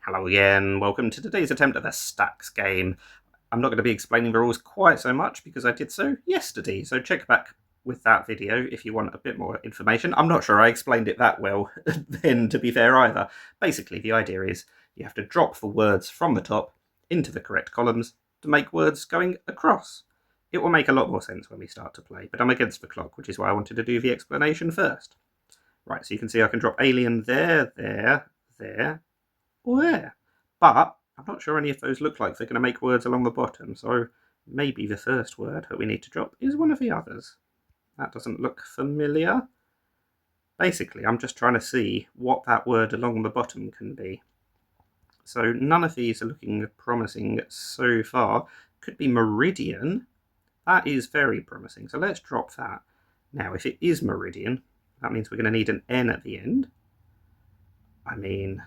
Hello again, welcome to today's attempt at the Stacks game. I'm not going to be explaining the rules quite so much because I did so yesterday, so check back with that video if you want a bit more information. I'm not sure I explained it that well then, to be fair, either. Basically, the idea is you have to drop the words from the top into the correct columns to make words going across. It will make a lot more sense when we start to play, but I'm against the clock, which is why I wanted to do the explanation first. Right, so you can see I can drop alien there, or there. But I'm not sure any of those look like they're going to make words along the bottom, so maybe the first word that we need to drop is one of the others. That doesn't look familiar. Basically, I'm just trying to see what that word along the bottom can be. So none of these are looking promising so far. Could be meridian. That is very promising, so let's drop that. Now, if it is meridian, that means we're going to need an N at the end. I mean,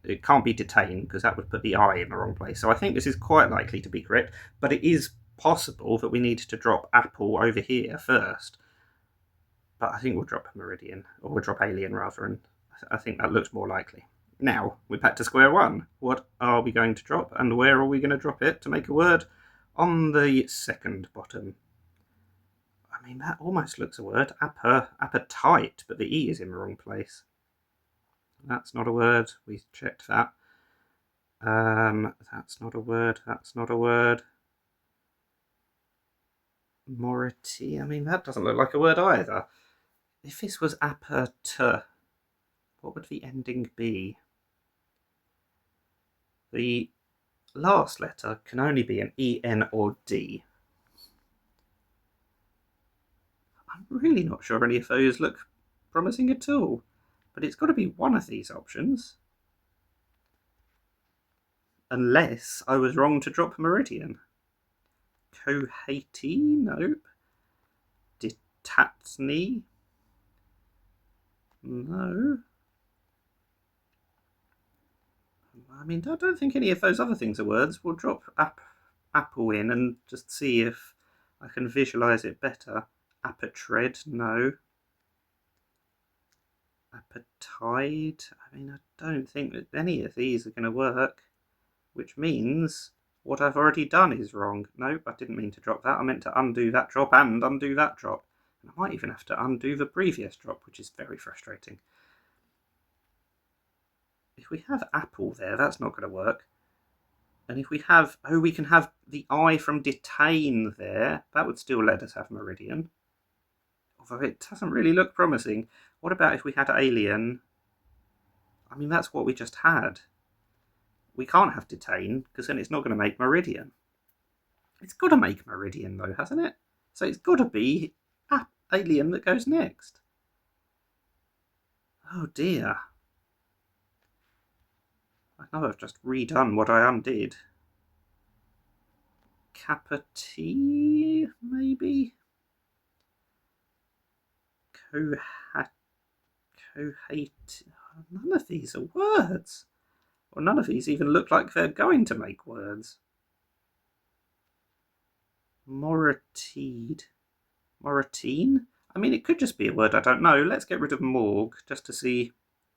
it can't be detain because that would put the I in the wrong place. So I think this is quite likely to be correct, but it is possible that we need to drop apple over here first. But I think we'll drop meridian, or we'll drop alien rather, and I think that looks more likely. Now, we're back to square one. What are we going to drop, and where are we going to drop it to make a word? On the second bottom. I mean, that almost looks a word. Appetite, but the E is in the wrong place. That's not a word. We checked that. That's not a word. That's not a word. Mority. I mean, that doesn't look like a word either. If this was aperture, what would the ending be? The last letter can only be an E, N, or D. I'm really not sure any of those look promising at all, but it's got to be one of these options. Unless I was wrong to drop meridian. Cohete? Nope. Detatney? No. I mean, I don't think any of those other things are words. We'll drop apple in and just see if I can visualise it better. Appetred? No. Appetite? I mean, I don't think that any of these are going to work, which means what I've already done is wrong. Nope, I didn't mean to drop that. I meant to undo that drop and undo that drop. And I might even have to undo the previous drop, which is very frustrating. If we have apple there, that's not going to work. And if we have, we can have the I from detain there. That would still let us have meridian. Although it doesn't really look promising. What about if we had alien? I mean, that's what we just had. We can't have detain, because then it's not going to make meridian. It's got to make meridian, though, hasn't it? So it's got to be alien that goes next. Oh, dear. I know I've just redone what I undid. Capati, maybe? Cohate. None of these are words. Or none of these even look like they're going to make words. Moratide. Moratine? I mean, it could just be a word I don't know. Let's get rid of morgue just to see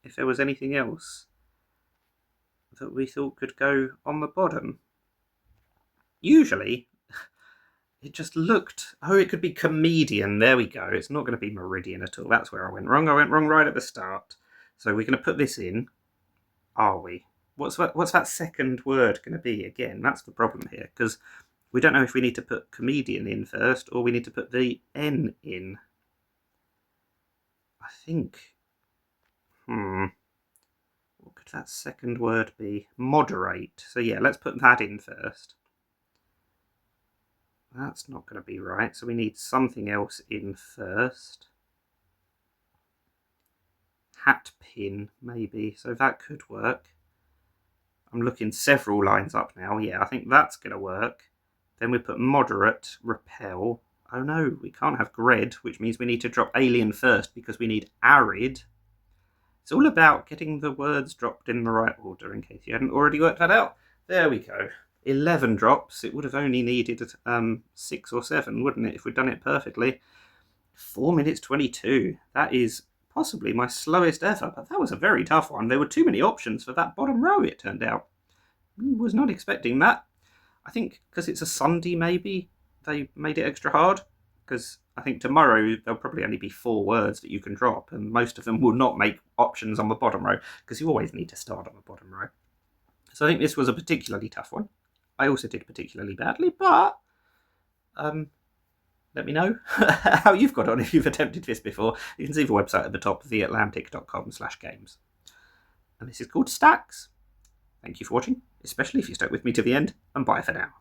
if there was anything else that we thought could go on the bottom. Usually, it just looked... Oh, it could be comedian. There we go. It's not going to be meridian at all. That's where I went wrong. I went wrong right at the start. So we're going to put this in. Are we? What's that second word going to be again? That's the problem here, because we don't know if we need to put comedian in first or we need to put the N in. I think... What could that second word be? Moderate. So yeah, let's put that in first. That's not going to be right, so we need something else in first. Hat pin, maybe, so that could work. I'm looking several lines up now. Yeah, I think that's going to work. Then we put moderate, repel. Oh no, we can't have gred, which means we need to drop alien first because we need arid. It's all about getting the words dropped in the right order, in case you hadn't already worked that out. There we go. 11 drops. It would have only needed 6 or 7, wouldn't it, if we'd done it perfectly. 4 minutes 22. That is possibly my slowest ever, but that was a very tough one. There were too many options for that bottom row, it turned out. Was not expecting that. I think because it's a Sunday, maybe they made it extra hard, because I think tomorrow there'll probably only be 4 words that you can drop, and most of them will not make options on the bottom row, because you always need to start on the bottom row. So I think this was a particularly tough one. I also did particularly badly, but let me know how you've got on if you've attempted this before. You can see the website at the top, theatlantic.com/games. And this is called Stacks. Thank you for watching, especially if you stuck with me to the end, and bye for now.